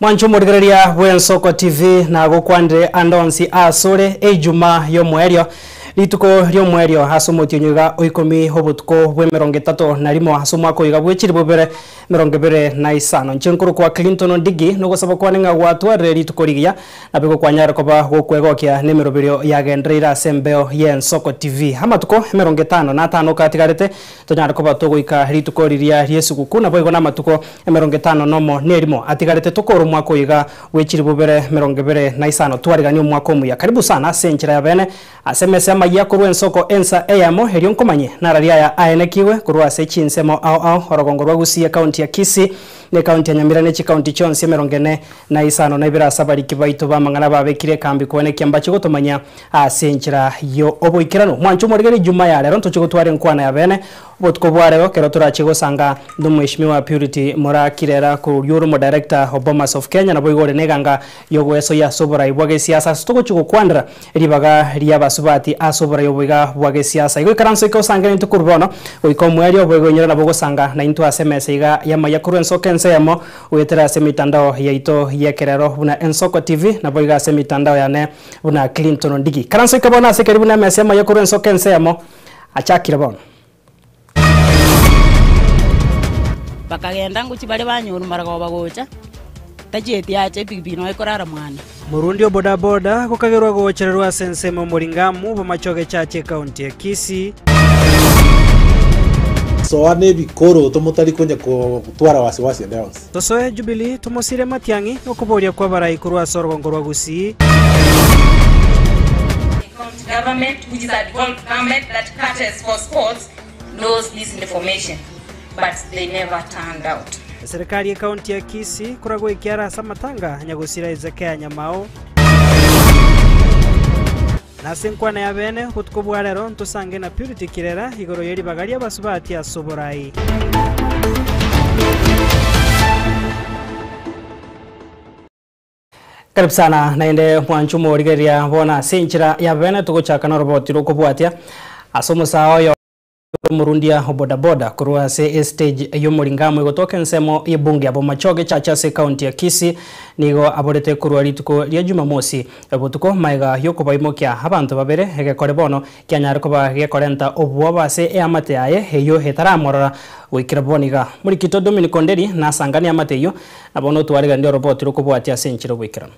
Mwancho murigereria Wensoko TV na gukwandire andonsi asore ejuma yo mwerio lituko ryo mwerio hasumutio nyuga oikomi hobutuko bwe 30 na rimo hasumwa ko iga bwechiri bubere 25 nchenkuru kwa Clinton Ndigi no gusaba kwaninga gwatware lituko rigia na bego kwanyara koba gukwegokia nimero birio yagendrira sembeo Wensoko TV hamatuko 55 katigarete tonyara koba togoika lituko riria riesuguku na boigo na matuko 50 nomo nerimo atigarete tukoro mwako iga wechiri bubere 25 twarigani mwako muya karibu sana senchira ya bene asemese ya Wensoko ensa eyamo erion komanye nararia ya aenekiwe kurwa se chinsemo au orogongo rwagusiye county ya Kisii ne county ya Nyamira chi county chonse 45 na ibira sabari kibaito bamangana babekire kambi kuoneka ambacho gotomanya asenchira yo oboikirano mwancho morigeri juma ya lero ntochigotware nkwana ya bene botko bwarego kero turachigo sanga ndumwishimiwa Purity Morakirera ku Yuru director of Bomas of Kenya na boigore neganga yogweso ya sobora ibwage siasa stoko chugo kwandra ribaga ria basubati asobora yobiga bwage siasa igo karanso iko sanga into kurbono oiko mwerio boigo nyera na bogo sanga na into SMS iga yama ya Wensoko ensemo wetera semitandao yaito yekerero buna Wensoko TV na boiga semitandao yane buna Clinton Ndigi karanso ikabona se karibu na mesema ya Wensoko ensemo achakira bono bakagenda nguchi bale banyuru marago bagocha tajeti yache bibino ikorara mwana Murundi boda boda kukagerwa gochererwa sensemo muringamu bamachoge chache county ya Kisii so ane bikoro tomotari konja kutwara wasiwasi dance tosoe Jubilee tumosire Matiangi okuboria kwa barai kurwa sorgongo rwa Gusii government which is a devolved government that caters for sports knows this information but they never turned out. Serikali ya county ya Kisii kuragwa ikiara samatanga nyagusira Ezekia Nyamao na senkwana ya bene kutukubwa lero ntusange na Purity Kirera igoro yeri bagaria basubati ya soborai karibu sana naende mwanchumo rigeria bona senchira ya bene tugochaka na roboti rokubwatia asomo saoyo Murundia boda boda kurwa se stage yo muringamu igotoka nsemo ibunge abo machoge chacha se county ya Kisii nigo aborete kurwa lituko lya Jumamosi ebotuko maiga yo kubaimokia abantu babere egekore bono kyanyara kuba gekorenta obwo base eamate yaye heyo hetaramorora wikira boniga muri kito Dominic Onderi na sangani amate yo abono twariga ndio robot rokubwatia senchiro wikira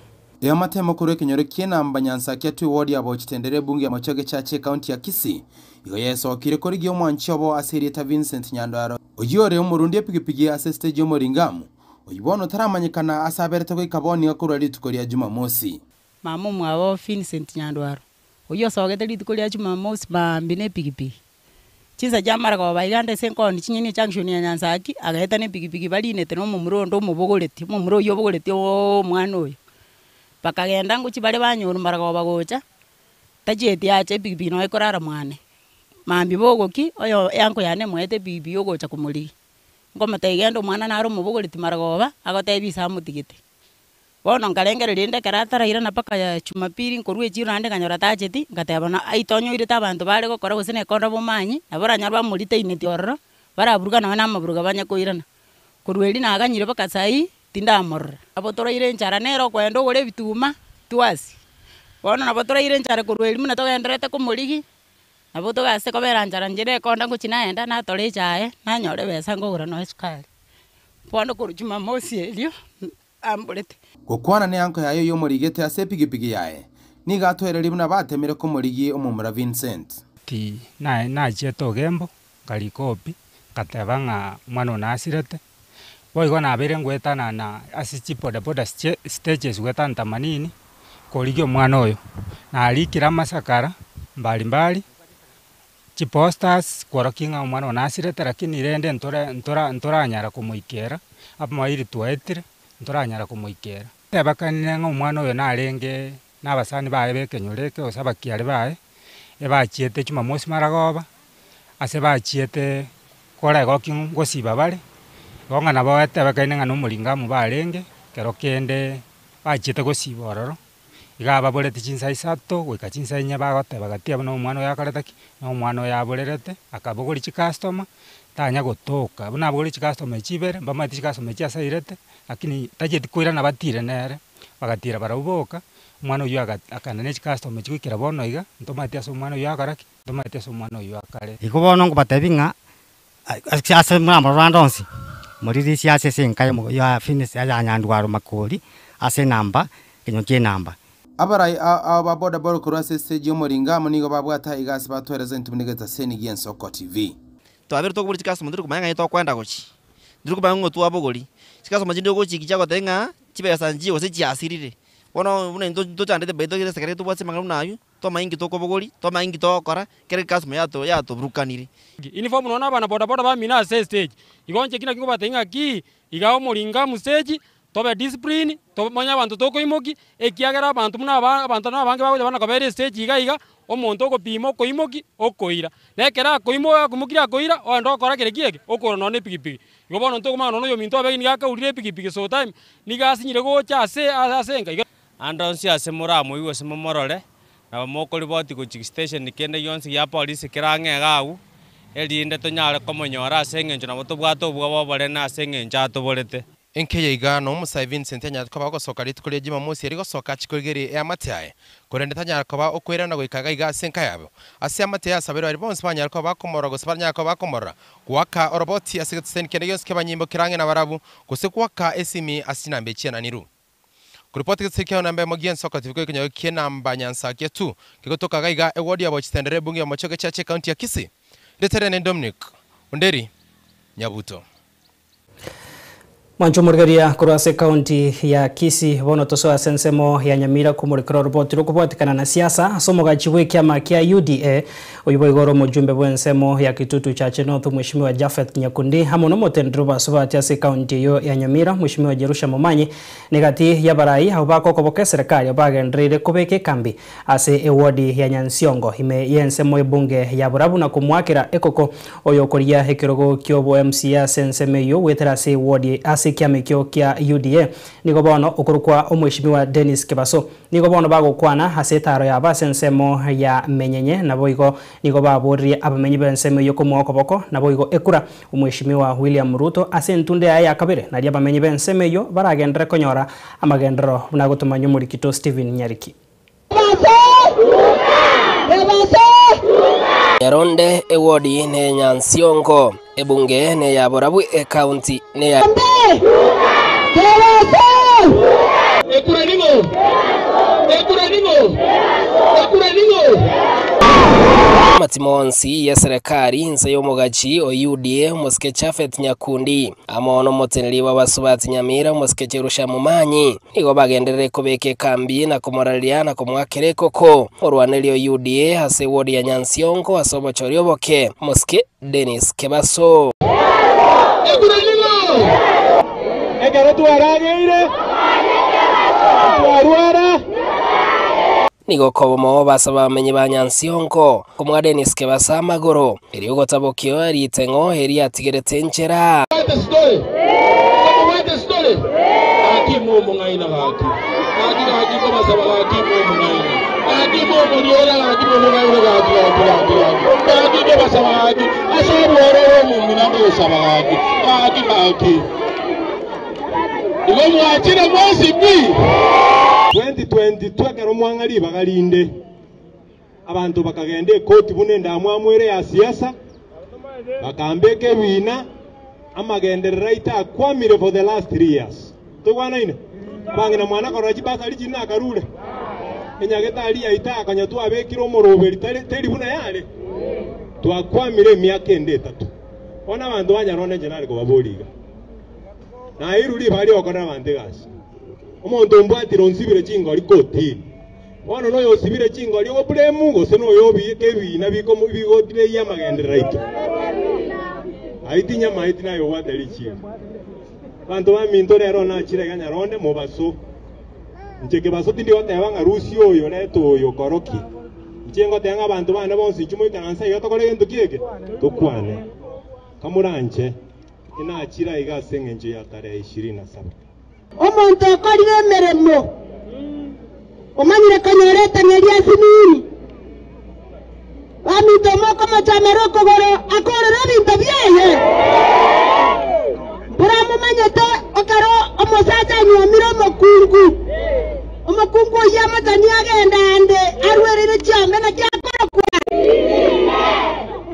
ya matemo kure kinyore kiena mbanyansa kiatu wodi abo chitendere bunge ya machoge chache county ya Kisii igo yeso kire korigi omwanchi obo asirita Vincent Nyandwaro ojiore umurundi pigipigi aseste jo moringamu oyibono taramanyikana asaberete ko ikaboni akuru lituko lya Jumamosi mamu mwabo Vincent Nyandwaro oyo sogete lituko lya Jumamosi bambine pigipigi chiza jamara ko baigande senko ni chinyini junction ya Nyansaki agaheta ne pigipigi balinete no mumurondo mubogoleti mumuro yo bogoleti o mwana oyo bakagenda nguchi bale banyuru marago bagocha tajeti yache bibino ikorara mwane mambi bogoki oyo yanko yane mwete bibi yogocha kumuli ngoma tegendo mwana naro mubogoleti maragoba agotebisa mutigite bono ngalengere rinde karatara ira napaka ya Jumapili nkorwe chiro ande kanyora tajeti ngatebana aitonyo ire tabantu bale gokora gusene konda bomanyi nabora nyarwa mulite ineti orro baraburuga nawe namaburuga banya koirana kurweli na aganyire bakasai tindamorra abotora ire nchara nero kwendo gore bituma tuasi bono nabotora ire nchara kurweli muna togenderete kumuligi nabotoga se kobera nchara njire konda nguchina enda na tore chae na nyore besa ngogura no sukari bono kuru Jumamosi elio ambulete gukwana ne yanko yayo yo murigete ase pigipigi yae ni gatwereri buna batemere ko murigi omumura Vincent ti na jeto gembo kalikopi katebanga mwana nasirete boigo na bere ngwetana na asichi boda stages gwetana 80 koligyo mwana oyo na alikira masakara mbali chiposters kwarakinga mwana nasirete lakini rende ntora anyara kumuikera apa mairi tuetire ntora anyara kumuikera tebakanine ngo mwana oyo narenge nabasani bae bekenyoreke osaba kiale bae ebachiete Jumamosi maragoba ase bachiete kora gokingo gosiba bale bonga na bawete bakaine ngano muringamu barenge kero kende bachite gosibororo igaba bolete chinsa isato gweka chinsa nya bagote bagatia no mwana yakareta no mwana yaborerete akabogori chi customer tanya gotoka buna buri customer chibere bamati customer chia sairete lakini tajeti kuira na batire nere bagatira barabuboka mwana uyu akana ne customer chikira bono iga ntomati aso mwana uyu akaraki ntomati aso mwana uyu akare ikobono ngo batebinga ase mwana randonsi muri siasa senkai mo ya fitness ya Nyandwaro makoli ase namba kinyokie namba abarai aba boda boro kurase stage yo moringa munigo babwata igasi batwereza ntumunigeta seni Gensoko TV twabere to kuburi customer ndiri kumanya to kwenda gochi ndiri kumanya tu abogori customer ndi gochi kichago tenga chibesa njiyo se chiasirire bono bune ndo chandete beto gire sekere to bwatse mangalu nayo to maingi to kobogori to maingi to kora kere customer yato brukanire uniform nona abana boda boda ba mina stage igonje kina kingo batenga ki igao moringa mu stage tobe discipline to manya abantu to koimoki ekiagera abantu muna abantu nabange bawe bana kabere stage iga omonto ko pimo ko imoki okoira nekera ko imo kumukira koira o ndo kora kire kiege okoro none pigipigi igobono nto kuma nono yo minto abegi niga urire pigipigi so time niga sinyire go cha asenga andonsi ase muramo iwe se momorore na mokoli boti ku station nikende yonsi ya police kirange gau elinde to nyare komonyora asengenjo na boto bwato bwa bore na asengenja to borete Enke igano Musa Vincent Nyatkoba gosoka ritukuri jima musi eri gosoka chikurigeri ya mataye kurende Nyatkoba okwera na goikaga iga senka yabo ase amataye asabero ari bonse Nyatkoba komora gosaba Nyatkoba komora kuwaka oroboti asigetse kende yose kebanyimbo kirange na barabu kusekwaka esimi asinambe chena niru kuripoti kitsikyo nambe mo Gensoko TV kinyo kinamba Nyansakia tu kikotoka gaiga ewodi abo chitendere bungi ya Mochoge Chache county ya Kisii Leterene Dominic Onderi Nyabuto Mancho Murgaria kurase county ya Kisii bono tosoa sensemo ya Nyamira kumurikira roboti rukubotikana na siasa somo gachiwe kiama kia UDA uyibo igoro mujumbe bwensemo ya kitutu cha North Mheshimiwa Japhet Nyakundi hamono motendro basubati ase county yo ya Nyamira Mheshimiwa Jerusha Momanyi negati ya barai abako koboke serikali abagendrire kubeke kambi ase ewodi ya Nyansiongo ime yensemo ebunge ya Burabu na kumwakira ekoko oyokoria hekirogo kyobo MCA sensemeyo wetera ase ewodi ase kiamekyo kia UDA niko bono okurukwa omweshimiwa Dennis Kebaso niko bono bagokwana hasetaro ya basensemo ya menyenye naboigo niko baburie abamenyi bensemo yo kumwoko boko naboigo ekura omweshimiwa William Ruto asentunde ya kabere na ria bamenyi bensemo yo baragendere konyora amagendero nagotumanyo muri kito Steven Nyariki Yaronde ewodi ne Nyansiongo ebunge ne ya Burabu e county ne ya Matimonsi ya serikali nse yomugachi o UDA Musike Japhet Nyakundi amono moteneri wabasubati Nyamira Musike Jerusha Momanyi nigo bagenderere kubeke kambi na kumoraliana na kumwakire koko orwaneli o UDA hase wodi ya Nyansiongo asobo chorioboke Musike Dennis Kebaso Egero tuarageire tuaruara nigo kobomo basaba bamenyi ba Nyansiongo kumwa Dennis Kebaso amagoro eri ugotabokyo ari tengo eri atigerete nchera akimumu ngaina gaki gaki ko basaba gaki mumu ngaina gaki mumu diora gaki mumu ngaina gaki ko basaba gaki aso boro mumu na basaba gaki Igo mwachira mwezi bi 2022 kero mwangali bagalinde abantu bakagende koti bunenda amwamwere ya siasa bakambeke bina amagenderera itakwamire for the last 3 years tugwana ine bangina mwana koraji basali jina akarule enyageta ali aita akanya tu abekiro moroberi teri buna yale twakwamire myaka endetatu ona abantu banyarone jenali ko baboliga na iruli bali okona bandegasi omuntu mbwatiro nsibire chingoli kotini wano no yosibire chingoli obremu go seno yobi kebina biko bigotire ya magendera ito aitinya maiti nayo wadali chi bantu ba minto lero na chire ganya ronde mobaso ncheke baso tindi wateba ngarusi oyo leto oyo koroki nchengo tenga bantu bana bonsi chumo ikanansa yo tokole gento kiege tokwane kamuranche ina chira igasengenje ya tarehe 27 omuntu akorire emeremo omanyire kanyoreta nyeria sinini Bamito moko machamero kogoro akore rabinto byeye. Buramu manyete okaro omosacha nyomiro mokungu. Omokungu yama tania gendande arwerire chambe na kyakora kwa.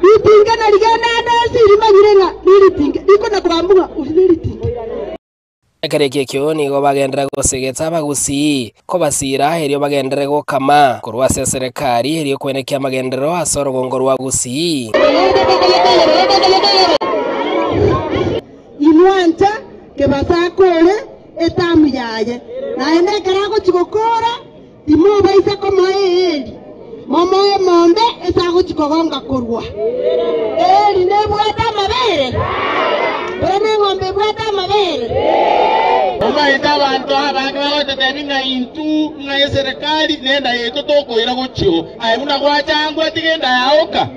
Bitinga na ligenda siri manyirenga nilitinga. Iko na kuambuga usilitinga. Akareke kyo nigo bagendera gusegeta bagusi ko basira herio bagendere go kama kurwa serikali herio kwenekia magendero asoro gongorwa gusi Inwanta ke basakole etamu yaye na ende karago chikokora imo baisa koma eli momo monde esago chikogonga kurwa eli ne bwata mabere bene ngombe bwata mabere Mama ita bantu abanga bateteninga intu na serikali nenda yeto toko ira guchio ayuna gwachangwa tigenda yaoka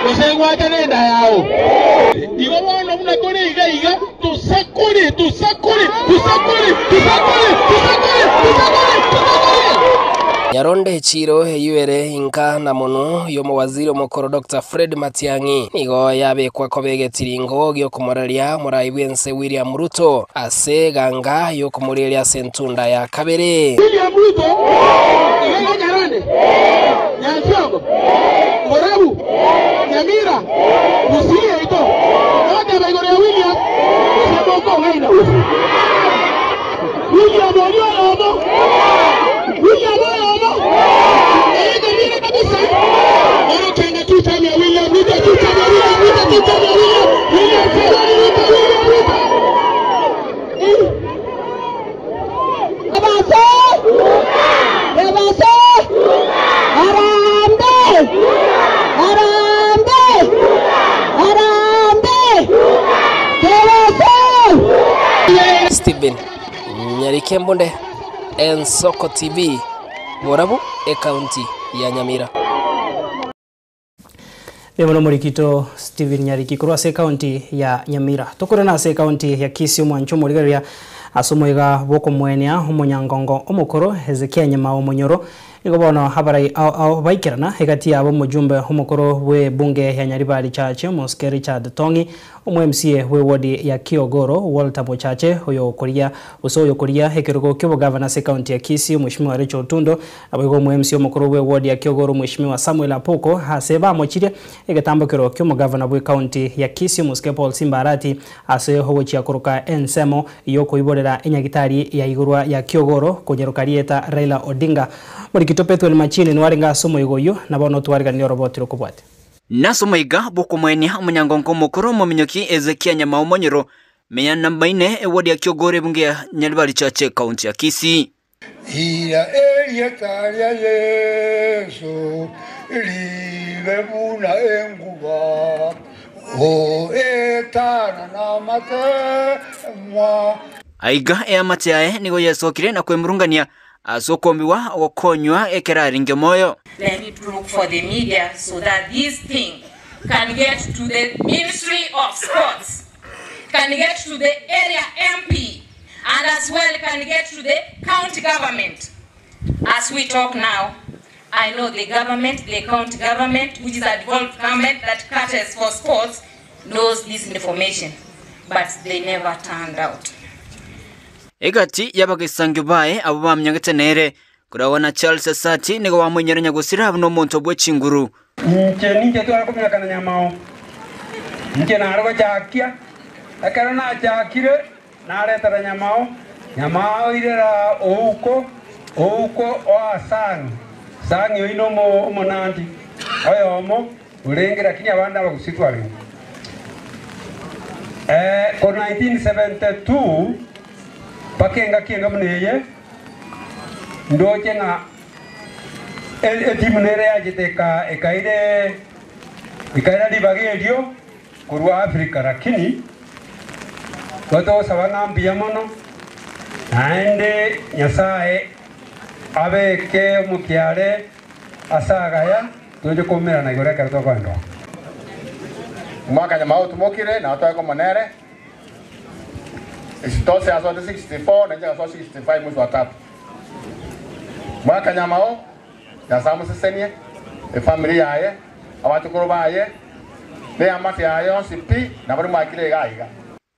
kose gwacha nenda yao igo bono muna kone iga tusakure Nyaronde chiro heyuere inka na mono yomo waziri omukoro Dr. Fred Matiang'i nigo yabekwa kobegetiringo gyo kumoralia muraibwense William Ruto ase ganga yo kumurelia sentunda ya kabere William Ruto iga Nyaronde Nyanchogo Morabu Nyamira Busie ito yote baigore William seboko ngaina William Oliomo William Steven Nyarikembonde Ensoko TV Borabu county ya Nyamira. Ebono morikito Steven Nyariki kurwa se county ya Nyamira. Tokora na se county ya Kisii mwancho morigaria asomoiga boko mwenia omunyangongo omukoro Hezekia Nyama omonyoro igobono habarai baikirana hegati abo mujumbe omukoro we bunge ya Nyaribari Chache Moske Richard Tongi omu MCA we wodi ya Kiogoro Walter Bochache hoyo koria usoyo koria hekerugo kyo governor se county ya Kisii Mheshimiwa Rachel Tundo abigo mu MCA omukoro we wodi ya Kiogoro Mheshimiwa Samuel Apoko haseba mochire egetambokero kyo governor we county ya Kisii Moske Paul Simbarati ase howochi akuruka ensemo yoko iborera enyagitari ya igurwa ya Kiogoro kunyerukarieta Raila Odinga morikitopetwe machine nwaringa somo igoyo nabono twariga ni robotiro kubwate Nasomoiga boko mwenia omunyangongo mukuru muminyoki Hezekia Nyama omonyoro meya namba 4 ewodi ya Kiogoro bunge ya Nyaribari Chache county ya Kisii Ira taria Yesu live buna enguba o etana na mate mwa Aiga matiae nigo yesokire na kwemurungania asokombiwa okonywa ekeraringe moyo. They need to look for the media so that this thing can get to the Ministry of Sports, can get to the area MP, and as well can get to the county government. As we talk now, I know the government, the county government, which is a devolved government that caters for sports, knows this information, but they never turned out. Egati yabagisangi bae abo bamyangetenere kurawona Charles Sati nigo wamwenyeranya gusira no monto bwe chinguru ninje twara kumyakana Nyamao nje narwo jakia akara na jakire nareta Nyamao irera ouko oasang sangi ino mo nandi oyomo ulengira kinya banda bagusitware ko 1972 Pakenga muneye ndoje nga etimunere yajiteka ekaire libagerio kurwa Afrika lakini wato sabana mbia mono naende Nyasaye abeke mukiare asagaya toje komera na igore karuto kwando mwaka Nyamao tumokire na watu monere Isitose azote 64 na nje azote 65 mwezi wa 3. Mwaka Nyamao ya samu sesenie familia yae abatukuru baye be amate ayo sipi na bari makire gaiga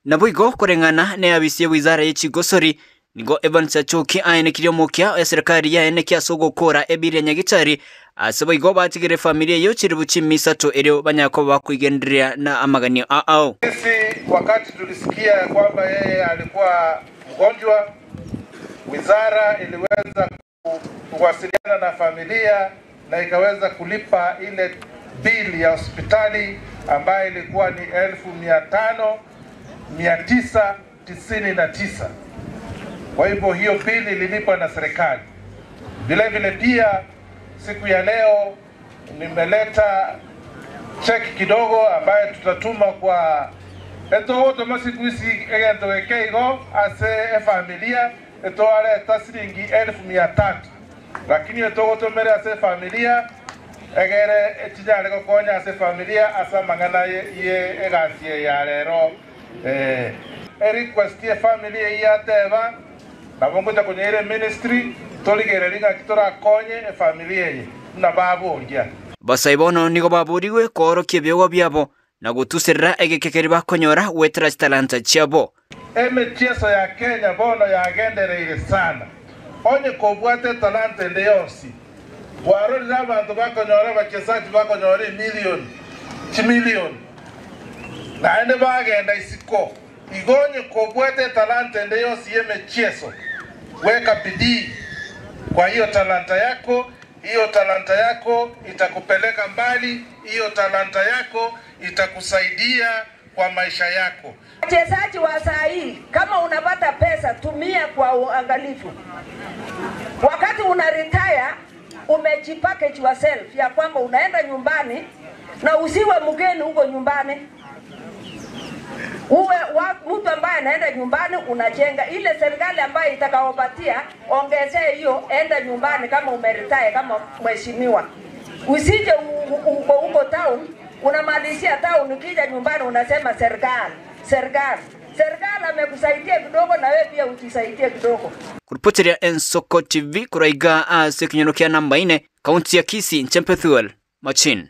Nabuigo kurengana ne abisie wizara y'ikigosori nigo Evans Achoki aenekirio mokia ya serikali ya enekia sogo kora ebire nyagitari asabo batigire familia yo chiribu chimisato eryo banyako bakwigenderea na amaganio ao. Sisi wakati tulisikia kwamba yeye alikuwa mgonjwa, wizara iliweza kuwasiliana na familia na ikaweza kulipa ile bili ya hospitali ambayo ilikuwa ni 15,999. Kwa hivyo hiyo bili ililipwa na serikali. Vile vile pia siku ya leo nimeleta cheki kidogo ambayo tutatuma kwa eto automatically egento wekeigo ase familia eto ale tasringi 1,300, lakini eto automere ase familia egere etijale kokonya ase familia asa mangana ye egasie ya lero request ye familia yateba nabongo takonyere ministry toligere linga kitora konye familia ye na baburya basaibono nigo baburiwe koro kibyo byabo na gutusirira egekekeri bakonyora wetra talanta chiabo emecheso ya Kenya bono yagendereire sana onye kobwate talanta ndeyonsi waro n'abantu bakonyora bachesaji bakonyora milioni naende bagenda isiko igonye kobwate talanta ndeyonsi yemecheso weka bidii kwa hiyo talanta yako itakupeleka mbali, hiyo talanta yako itakusaidia kwa maisha yako. Wachezaji wa saa hii kama unapata pesa tumia kwa uangalifu. Wakati una retire umejipackage yourself ya kwamba unaenda nyumbani na usiwe mgeni huko nyumbani. Uwe mtu ambaye anaenda nyumbani unajenga ile serikali ambayo itakaopatia ongezee hiyo enda nyumbani kama umeretire kama mheshimiwa. Usije uko town unamalizia town ukija nyumbani unasema serikali amekusaidia kidogo na wewe pia ujisaidie kidogo. Kuripotiria Ensoko TV kuraiga ase kinyonokia namba 4 kaunti ya Kisii Chempethuel Machin.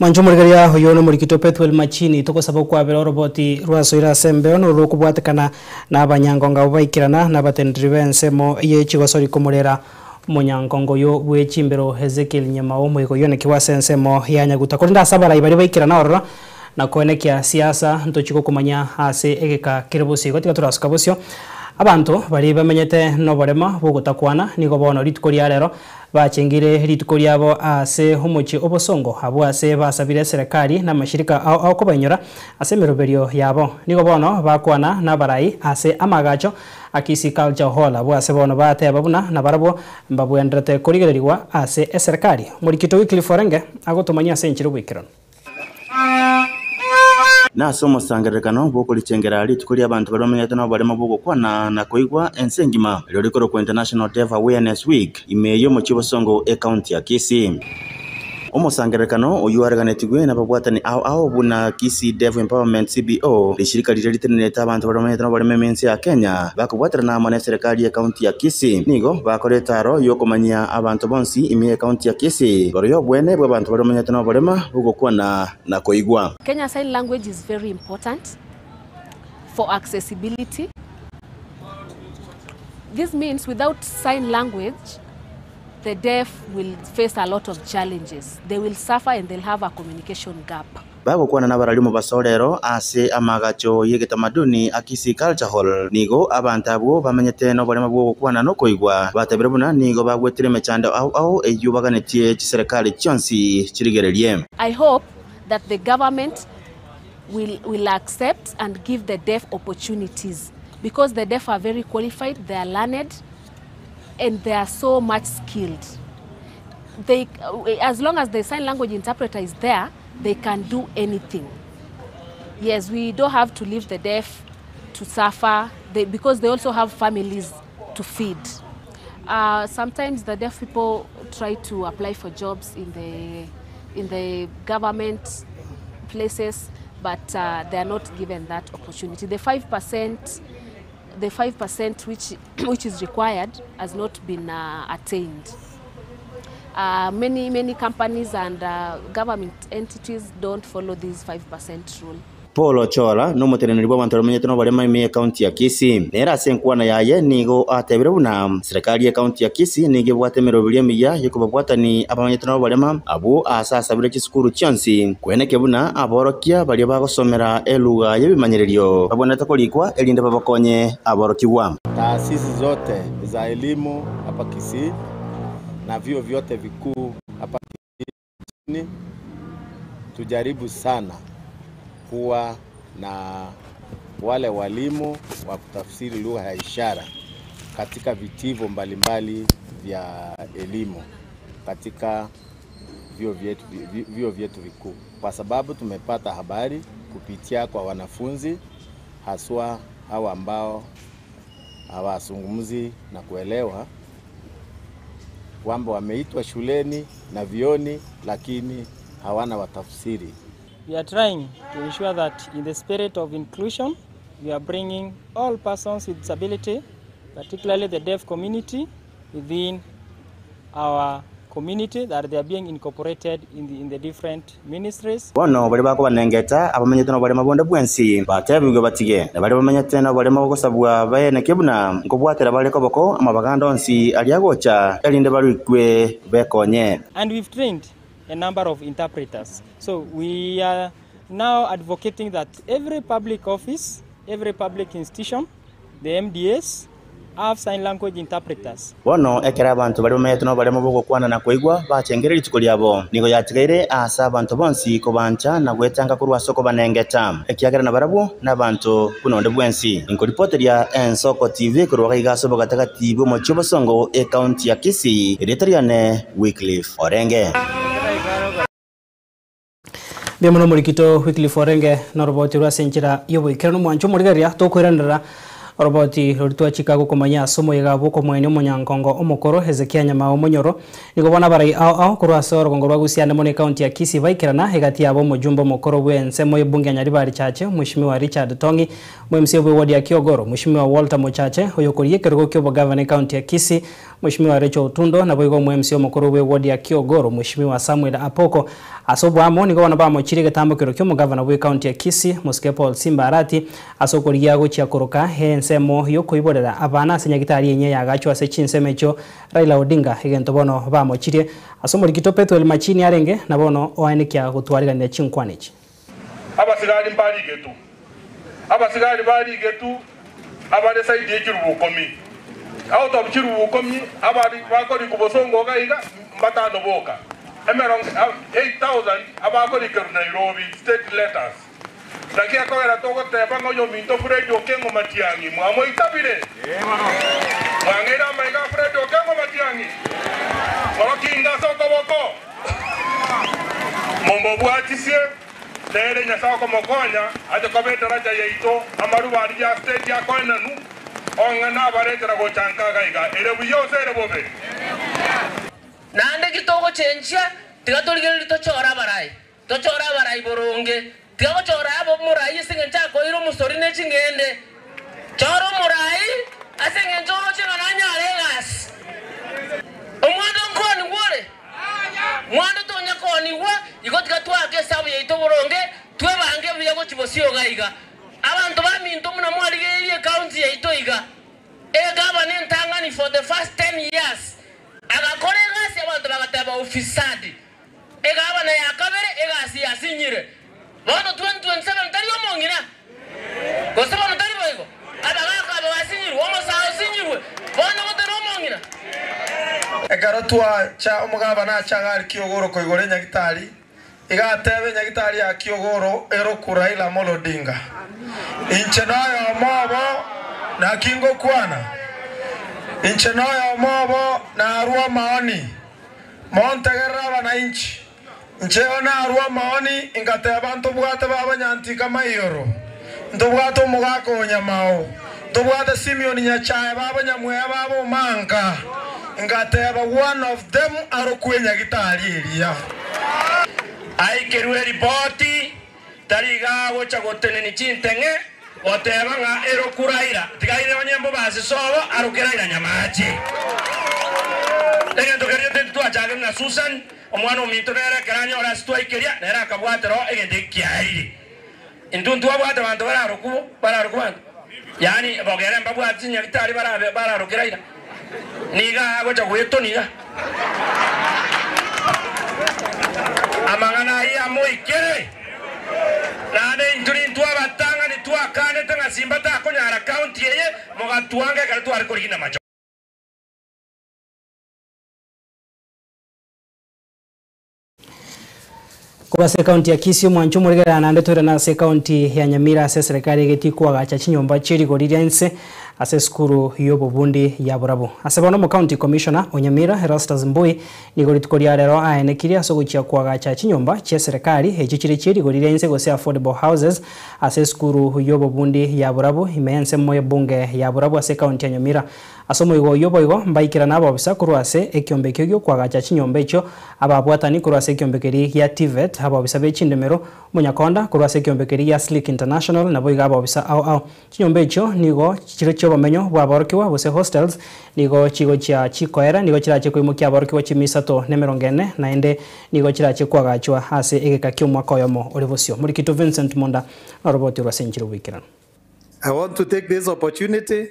Manjumurgaria hoyono murikito Pethuel Machini toko sababu kwa bero roboti rwasoira sembe ono rukubwatekana na abanyangonga baikirana na batendriwe ensemo yechigosori kumurera munyangongo yo bwechimbero Ezekiel Nyamao mwiko yone kiwase ensemo yanyaguta kurinda sabara ibari baikirana orora na koenekia siasa ntochiko kumanya ase egeka kirbusi gotiga turasuka busyo abantu bari bamenyete no barema bogotakwana nigo bono rituko ria rero bachengire rituko riabo ase homochi obosongo abo ase basabire serikali na mashirika au kubanyora ase meroberio yabo nigo bono bakwana na barai ase amagacho akisi culture hall abo ase bono bate babuna na barabo mbabwenderete kurigererwa ase serikali murikito Wycliffe Orenge agotumanya ase nchiro bwikirano na somo sangerekano boko lichengera ali tukuri abantu baramenyete no barema boko kwana na koigwa ensengima lyo ko International Deaf Awareness Week imeyo mu Kibosongo county ya Kisii omusangerekano oyuaraganetibwe na babwatani ao buna Kisii Deaf Empowerment CBO lishirika liriteneta abantu baramenyete no barememensi ya Kenya bakubwatira na amane serikali ya county ya Kisii nigo bakoretaro yokomanya abantu bonsi ime county ya Kisii boroyo bwene bwa abantu baramenyete no barema boko kwana na koigwa. Kenya Sign Language is very important for accessibility. This means without sign language, the deaf will face a lot of challenges. They will suffer and they'll have a communication gap. Babo kwana na baralimu basolero ase amagacho yegetamaduni akisi culture hall nigo abantu abo bamenyete no barema bwo kwana no koigwa batabira buna nigo bagwetire mechanda au eyubaganetiye serikali chonsi chirigererie. I hope that the government will accept and give the deaf opportunities because the deaf are very qualified, they are learned and they are so much skilled. They, as long as the sign language interpreter is there, they can do anything. Yes, we don't have to leave the deaf to suffer because they also have families to feed. Sometimes the deaf people try to apply for jobs in the government places, but they are not given that opportunity. The 5% which is required has not been attained. Many companies and government entities don't follow this 5% rule. Paul Ochola no mutereneri bw'abantu bamenyete no barema ime county ya Kisii nera senkwana yaye nigo atebire buna serikali ya county ya Kisii nige bwatemero bilemiya yokubabwatani abamenyete no barema abo asasa bire kisukuru chonsi kweneke buna aborokia bali bagosomera eluga yebimanyererio baboneta kolikwa elinde babakonye aborokiwa. Taasisi zote za elimu hapa Kisii na vyuo vyote vikuu hapa Kisii tujaribu sana kuwa na wale walimu wa kutafsiri lugha ya ishara katika vitivo mbalimbali vya elimu katika vyuo vyetu vikuu, kwa sababu tumepata habari kupitia kwa wanafunzi haswa hao ambao hawazungumzi na kuelewa kwamba wameitwa shuleni na vioni lakini hawana watafsiri. We are trying to ensure that in the spirit of inclusion, we are bringing all persons with disability, particularly the deaf community, within our community, that they are being incorporated in the different ministries. Bono bali bako banengeta abamenyete no bali mabonde bwensi batebwe batige na bali bamenyete no bali mabokosabwa bayene kebuna nkobwatera bali koboko amabaganda onsi aliagocha elinde balikwe bekonye. And we've trained a number of interpreters. So we are now advocating that every public office, every public institution, the MDAs, have sign language interpreters. Bono ekera abantu bali bamenyete no bali maboko kwana na koigwa bachengerera ituko lyabo nigo yatigaire asa abantu bonsi ko bancha na gwetanga kurwa soko banengeta ekiagera na barabo n'abantu kunonde bwensi inko report ya Ensoko TV kurwa igaso bogatagati bo mochibo songo e county ya Kisii editoriane Wycliffe Orenge. Bienvenido Murikito Wycliffe Orenge na roboti rwa senjira yobo ikirano mwancho murigaria to kwiranira roboti rutwa Chicago komanya somo yagabo ko mwene munyangongo omukoro Hezekia Nyama omonyoro nigo bona barai ao kurwa soro gongorwa gusiana mone county ya Kisii baikirana hegati yabo mujumbo mukoro bwense moye bunge nyari bari chache Mheshimiwa Richard Tongi mwemsi obwe wadi ya Kiogoro Mheshimiwa Walter Mochache oyokoriye kergo kyo governor county ya Kisii Mheshimiwa Rachel Otundo na boigo mwemsi omukoro bwe wadi ya Kiogoro Mheshimiwa Samuel Apoko asobwa amo nigo bona ba mochire gatambo kero kyo governor bwe county ya Kisii Muske Paul Simbarati asokoriya go chiakoroka ensemo yokoiborera abana senyagitari enye yagacho ase chinsemecho Raila Odinga egento bono ba mochire asomo Rikito Petro machini arenge na bono oanekia gutwariganira chinkwanechi abasigari mbali getu abale saidi ekirubukomi out of kirubukomi abali bakori kubosongo gaiga mbatano boka emerong 8000 abakori keru Nairobi state letters Laki akawera togo teba ngoyo minto Fredo Kengo Matiangi mwamo itabire mwangera maiga Fredo Kengo Matiangi mwaki soko boko mombo bwatisie lere nyasao ko mokonya ate ko betara jayeito amaru bari ya state ya koina nu ongana baretera go chanka gaiga ere buyo sere bobe nande kitogo chencha tigatolgere litochora barai boronge tiago chora abo murai singencha ko iro musori ne chingende choro murai asengen choro chingana nyare gas omwando nkoni wore mwando to nyakoni wa igotika twake sabu yeito boronge twe bange byego chibosio gaiga abantu baminto muna mwalige ye county yeito iga governor ntangani for the first 10 years agakore gasi abantu bagataba ofisadi governor yakabere egasi yasinyire Bono 2027 tari omongina. Gosaba no tari boigo. Abagaka abasinyirwe omusao sinyirwe. Bono gotero omongina. Egarotwa cha omugaba na changari Kiogoro koigore nyagitari. Igatebe nyagitari ya Kiogoro ero Raila Odinga. Inchenayo mobo na kingo kwana. Inchenayo mobo na arua maoni. Montegera wananchi. Ncheona arua maoni ingate abantu bwate baba nyanti kama iyoro ndobwato mugako nyamao ndobwate Simeon Nyachae baba nyamwe baba manga ingate one of them arokwenya gitari eria aikerwe ripoti tariga gocha goteneni chintenge oteba nga erokuraira tigaire banyembo base sobo arokeraira nyamachi Dengan to kariya tu ajaga na Susan omwana ominto nera karanyo ora sto ikeria nera kabwatero egende kiairi. Indun tu abwata bantu bararuku. Yani bogera mbabwati nyagitari bararukira ira. Niga agocha kweto niga. Amangana iya moikere. Nade inturin tua batanga ni tua kane tanga simbata konyara county ye mogatuanga kala tua rekorina macho. Kwa se county ya Kisii mwanchu murigera na ndeto na se county ya Nyamira se serikali getikwa gacha chinyomba chiri gorirense ase skuru yobo bundi ya Burabu asebona mu county commissioner Onyamira Erastus Mbui ni goritikoria rero aenekiria sogochia kwa gacha chinyomba che serikali echichiri chiri gorirense gose affordable houses ase skuru yobo bundi ya Burabu imense moye bunge ya Burabu ase county ya Nyamira asomo yobo mbaikira nabo bisa kurwase ekyombekyo gyo kwa gacha chinyomba echo ababwatani kurwase ekyombekeri ya TVET abo bisa bechindemero munyakonda kurwase ekyombekeri ya Slick International nabo igabo bisa au chinyomba echo nigo chiri bamenyo bwaborokiwa bose hostels nigo chigo cha chikoera nigo chirache kuimukia aborokiwa chimisato ne 40 na ende nigo chirache kwagachwa hase egeka kyo mwaka yomo olivosio muri kitu Vincent Monda na roboti rwa senjiro wikirano. I want to take this opportunity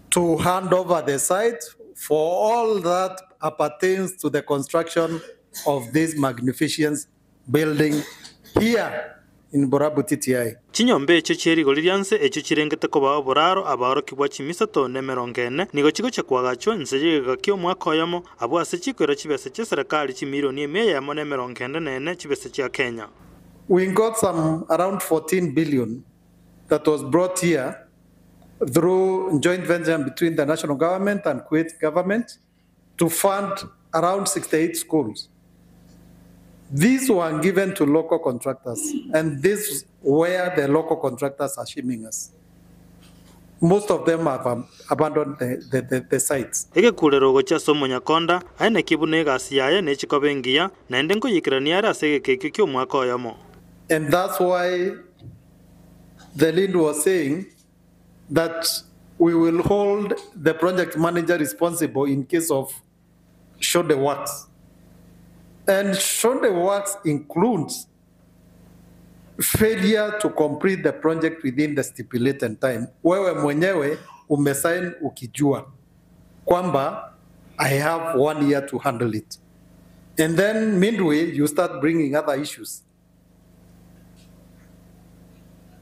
to hand over the site for all that appertains to the construction of this magnificent building here in Burabu TTI. Chinyombe echo cheri golirianse echo chirengete ko ba boraro abaroki bwa chimisato ne 40 nigo chigo cha kwagacho nsejega kyo mwaka oyamo abo ase chikwera chibese cha serikali chi milioni 140 nene chibese cha Kenya. We got some around 14 billion that was brought here through joint venture between the national government and Kuwait government to fund around 68 schools. These were given to local contractors, and this is where the local contractors are shaming us. Most of them have abandoned the sites. Ege kulero gocha somo nyakonda aine kibune gasi yaye ne chikobengia na endengo yikirania ara sege kekyo mwaka oyamo. And that's why the lead was saying that we will hold the project manager responsible in case of show the works. And show the works includes failure to complete the project within the stipulated time. Wewe mwenyewe umesign ukijua kwamba I have 1 year to handle it. And then midway you start bringing other issues.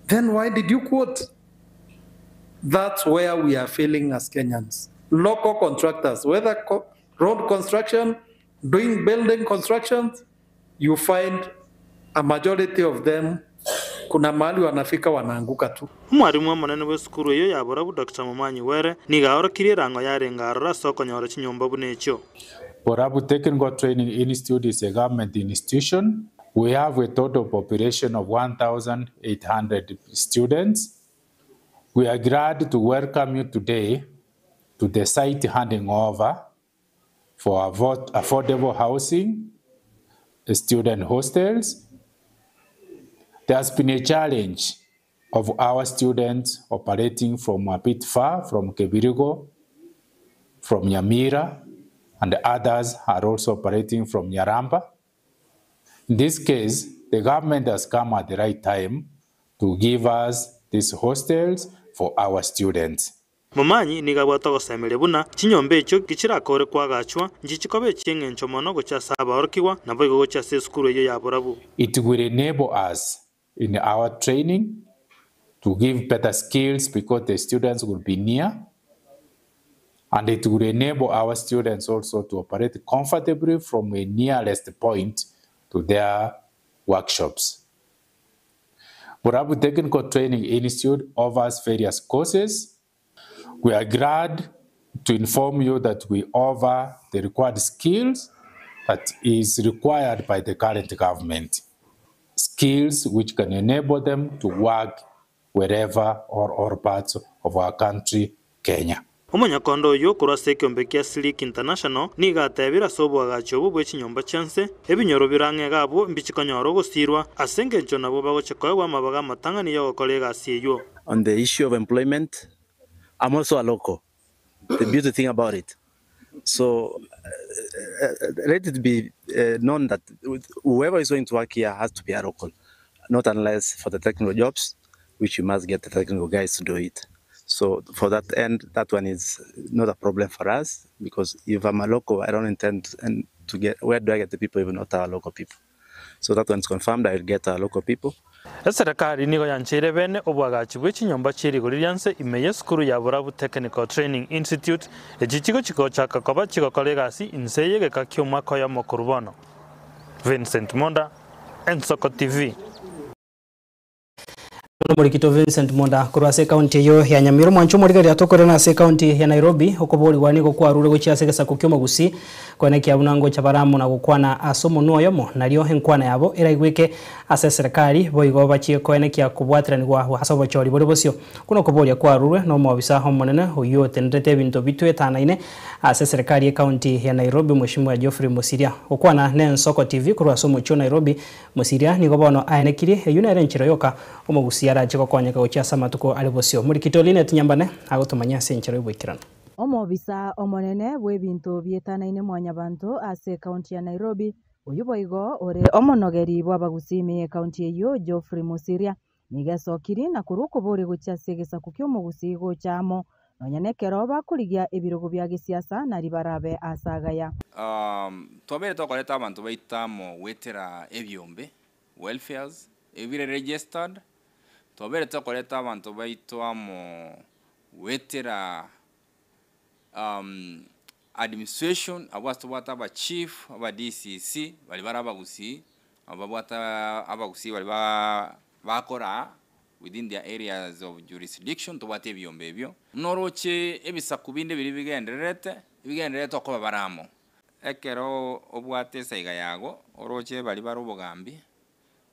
Then why did you quote? That's where we are failing as Kenyans. Local contractors, whether road construction, doing building constructions, you find a majority of them kuna mahali wanafika wanaanguka tu. Mwarimu wa manene we skuru yo ya Burabu Dr. Mumanyi Were ni gaoro kiri rango yare ngarora soko nyora chinyomba bunecho. Burabu Technical Training Institute is a government institution. We have a total population of 1,800 students. We are glad to welcome you today to the site handing over for affordable housing, student hostels. There's been a challenge of our students operating from a bit far, from Kebirigo, from Nyamira, and others are also operating from Nyaramba. In this case, the government has come at the right time to give us these hostels for our students. Mumanyi ni gabwato gosemere buna chinyombe echo gichirakore kwagachwa njichikobe chengencho mono gocha saba orkiwa na boigo gocha se skuru yo ya Burabu. It will enable us in our training to give better skills because the students will be near, and it will enable our students also to operate comfortably from a nearest point to their workshops. Burabu Technical Training Institute offers various courses. We are glad to inform you that we offer the required skills that is required by the current government. Skills which can enable them to work wherever or all parts of our country, Kenya. Omonyakondo yo kurase kyombekia Slick International ni gatebira sobo agacho bwe chinyomba chanse ebinyoro birange gabo mbichikanyoro gosirwa asenge ncho nabo bagochekwa mabaga matanga ni yo kolega siyo. On the issue of employment, I'm also a local. The beauty thing about it, So let it be known that whoever is going to work here has to be a local, not unless for the technical jobs, which you must get the technical guys to do it. So for that end, that one is not a problem for us, because if I'm a local, I don't intend to get, where do I get the people if not our local people? So that one's confirmed, I'll get our local people. Serikali nigo yanchere bene obwagachi bw'ikinyomba chiriguriranse imeye skuru ya Burabu Technical Training Institute ekikigo kikochaka koba kigokora egasi inseye gekakyo mwaka ya mokurubono. Vincent Monda, Ensoko TV. Murikito Vincent Monda kurwase county yo ya Nyamiro mwancho murigari atokore na se county ya Nairobi okobori waniko kwa rure gochase gesa kukyo gusi kone kya bunango chabaramu na gukwana asomo nuo yomo nalio henkwana yabo iraigweke ase serikali boigo bachie kone kya kubwatiranirwa hasobo chori bori bosio kuno kobori kwa rure no mobisa homonene uyo tendete bintu bitu etanaine ase serikali ya county ya Nairobi mheshimiwa Geoffrey Musiria okwana ne Ensoko TV kurwase mucho Nairobi Musiria nigo bono aenekiri eyuna renchiro yoka omugusi chiko kwanya gocha samatuko alibosio Murikito Linet Nyambane agotumanya senchero ibwikirana omobisa omonene bwebintu bietanaine mwanya bantu ase county ya Nairobi uyuboigo ore omonogeri bwabagusimi county eyo Geoffrey Musiria nigesokiri na kuruko bori gocha segesa kukyo mugusi gochamo nonyanekero bakurigia ebirogo bya gisiasa na ribarabe asagaya tobere tokoreta abantu baitamo wetera ebyombe welfares ebire registered tobere tokoreta abantu baitwamo wetera administration abwasto bwata ba chief aba DCC bali barabagusi ababwata abagusi bali bakora within their areas of jurisdiction tobate ebyombe ebyo noroche ebisakubinde biri bigenderete okoba baramo ekero obwate saiga yago oroche bali barubogambi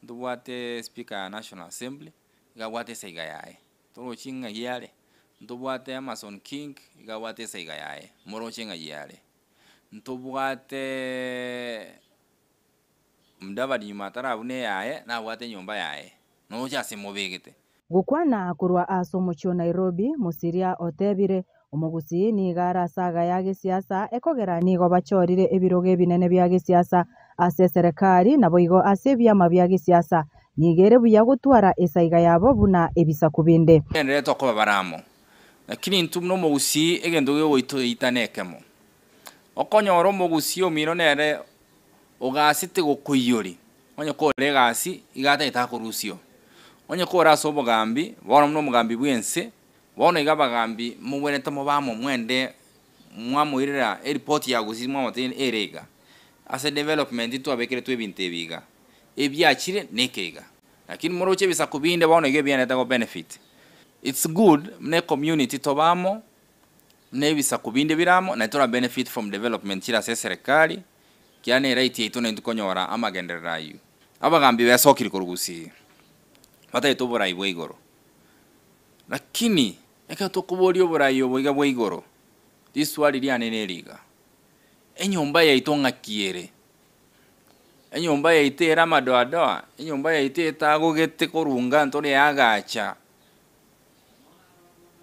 ndubwate speaker ya National Assembly igabwate saiga yae torochinga yale ndubwate Amason King igabwate saiga yae morochinga yale ndubwate mdabadi matara bune yae na bwate nyomba yae no jase mobegete gukwana kurwa asomucho Nairobi Musiria otebire omugusi ni gara saga ya gisiasa ekogera nigo bachorire ebiroge binene bya gisiasa ase serikali nabo igo ase byama bya gisiasa nigere buya gutwara esaiga yabo buna ebisa kubinde endere tokoba baramo lakini ntumno mugusi egendo yo itanekemo okonyoro mugusi omiro nere ogasite gokuyori onye ko legasi igata itakurusio onye ko raso bogambi bono no mugambi bwense bono igabagambi mubweneta mubamo mwende mwamuirira report ya gusi mwamoten erega ase development to abekere to ebinte biga ebyachire nekega lakini moroche bisa kubinde bono igebyane tago benefit it's good mne community tobamo ne bisa kubinde biramo na tora benefit from development chira se serikali kiane right yetu ne tukonyora amagenderera yu abagambi besokiri kurugusi bata ito borai bweigoro lakini eka tokubori oborai oboiga bweigoro diswali liane liga enyomba ya itonga kiere enyomba ya itera madoadoa enyomba ya iteta gogete korunga ntore yagacha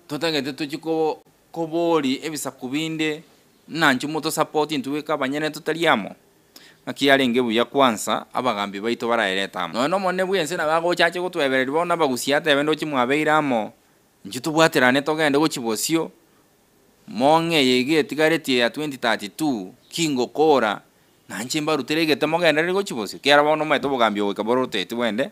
totagete tukiko kobori ebisa kubinde nanchi moto support ntuweka abanyene tutaliamo akiyalenge buya kwanza abagambi baito baraereta no mone bwense na bago chache gutwebereri bona bagusiata ebendo kimwabeiramo njitubwaterane togende gochibosio monge yege tigareti ya 2032 kingo kora nanchi mbaruteregete mogende rego chibosio kera bono maito bogambi okaborote twende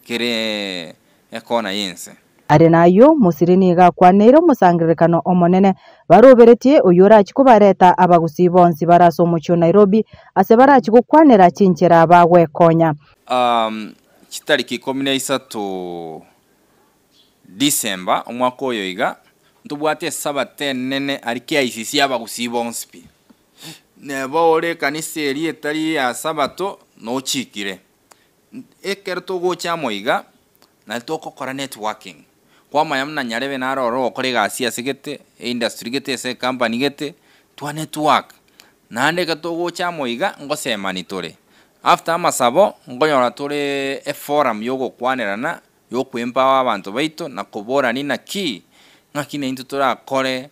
kere ekona yense arenayo Musirini gakwanero musangirekano omonene baroberetie uyura chikubareta abagusi bonsi baraso mucho Nairobi ase barachikukwanera chinchera bagwekonya chitariki 13 December omwaka oyo iga ntubwate sabate nene ariki ICC abagusi bonsi nebo ore kanisa eri etari ya sabato no chikire ekerto gocha moiga na tokokora networking kwa mayamna nyarebe na roro okore gasi asigete industry gete se company gete twa network nande gatogo chamo iga ngosema nitore after amasabo ngonyora tore e forum yogo kwanerana yokwempower abantu baito na kobora ni na ki ngakine into tora kore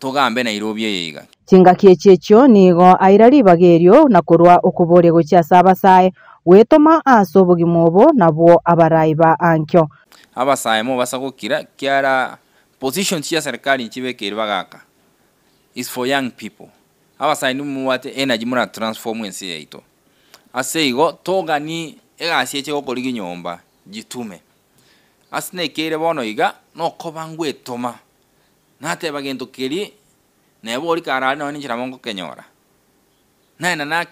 togambe Nairobi yiga Chingaki echio nigo airari bagerio na kurwa ukubore gocha sabasae wetoma asobogi mobo nabo abaraiba ankyo abasae mo basagukira kiara position cia serikali nchibekere bagaka is for young people abasae ni muwate energy mura transform ensi yaito aseigo togani egasi eche gokorigi nyomba jitume asine kere bono iga no kobangwe toma nate bagento keri nebori karali no ninjira mongo kenyora na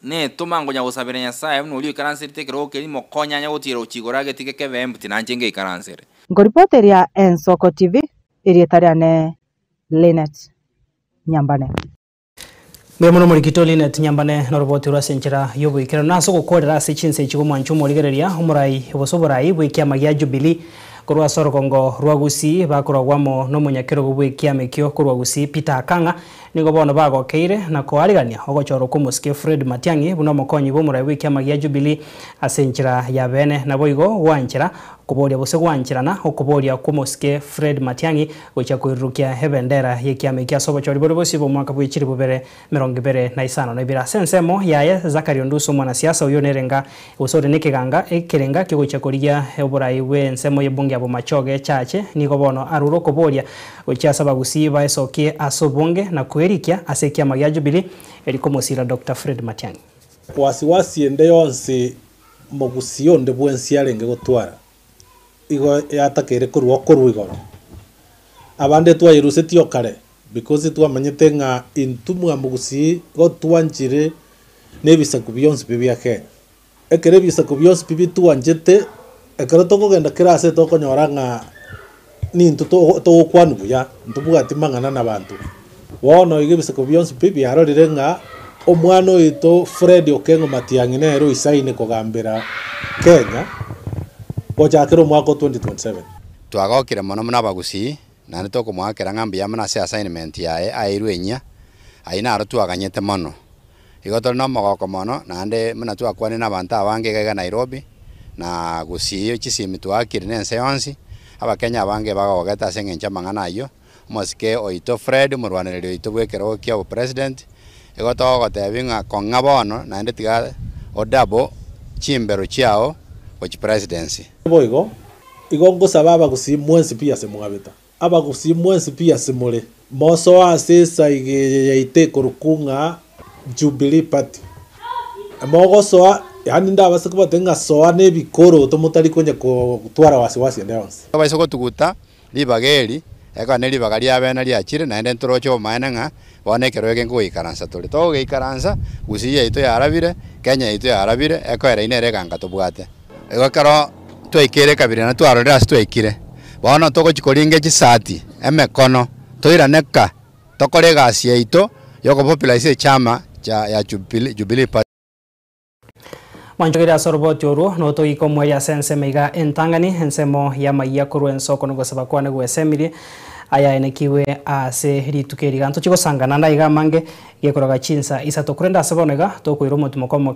ne toma ngonya gusabira nyasaye no uli karanseri tekero keri mokonya nya gutira uchigora getike kevembuti nanjenge ikaranseri ngoripoteria Ensoko TV irietariane Linet Nyambane Bemono murikito Linet Nyambane no roboti urasenchira yobo ikero naso gukorera sechinse chigo mwanchu murigereria umurai obosoborai bwikia magia Jubilee kurwa sorokongo rwagusi bakoragwamo no munyakero gubwikia mekyo kurwagusi Peter Akanga nigo bono bagokeire na koarigania ogochoro kumuske Fred Matiang'i buno mokonyi bomurai bwikia magia Jubilee asenchira ya bene na boigo wanchira kuboria bose gwanchirana okuboria kumuske Fred Matiang'i gocha kuirukia hebendera yekiame kya sobochori bori bose bo mwaka bwikiri bubere 25 na ibira sensemo yaye Zakario Nduso mwanasiasa uyo nerenga usore nikiganga ekirenga kigocha kuria oburai we nsemo yebunge abo machoge chache nigo bono aruro kuboria gocha sabagusi baesokie asobonge na kuerikia asekia magia Jubilee elikomosira Dr. Fred Matiang'i wasiwasi ende yonse mogusio nde bwensi arenge gotwara igo yatakere kurwa kurwigoro abande twayirusetio kare because twamanyete nga intumwa mugusi gotwanjire nebisaku byonse bibya Kenya ekere bisaku byonse bibi twanjete ekero tokogenda kirase tokonyora nga nintu to kwanu buya ntubuga timangana nabantu wono ige bisaku byonse bibi arorire nga omwana oito Fred Okengo Matiang'i nero isaine kogambira Kenya gochakero mwaka 2027 twagokire mono muna bagusi na nito kumwakira ngambi ya muna se assignment yae airwenya aina arotwaganyete mono igotoro no mogoko mono nande muna twakwane na bantu abange gega Nairobi na gusi chisimi twakire nense yonsi abakenya abange bagogeta sengencha mangana yo moske oito Fred murwaniriro oito bwekero kya president igoto gotebinga kongabono nande tiga odabo chimbero chiao which presidency boigo igongo sababa kusimwensi pia semwabeta aba kusimwensi pia semole moso asesa ige kurukunga Jubilee Party amogo soa yani ndabase kubatenga soa nebikoro tomutari konya kutwara wasiwasi ndawonse abaisoko tuguta libageli eka neli bagali abena liachire naende ntorocho maenanga bonekero ege ngoikaransa tole to geikaransa gusiya ito yarabire Kenya ito yarabire eko era inere ganga tobwate egokaro twaikire kabiri na twarorera twaikire bono togochikoringe chisati emekono toiraneka tokore gasi yaito yoko popularize chama ya Jubilee Party Manjogira sorboti oru no to iko mweya sense mega entangani ensemo ya maiya kuru ensoko no gosaba kwane gwesemiri aya enekiwe ase ritukeri ganto chiko sangana ndaiga mange gekoroga chinsa isa to kurenda sabonega to kuiromo tumokomo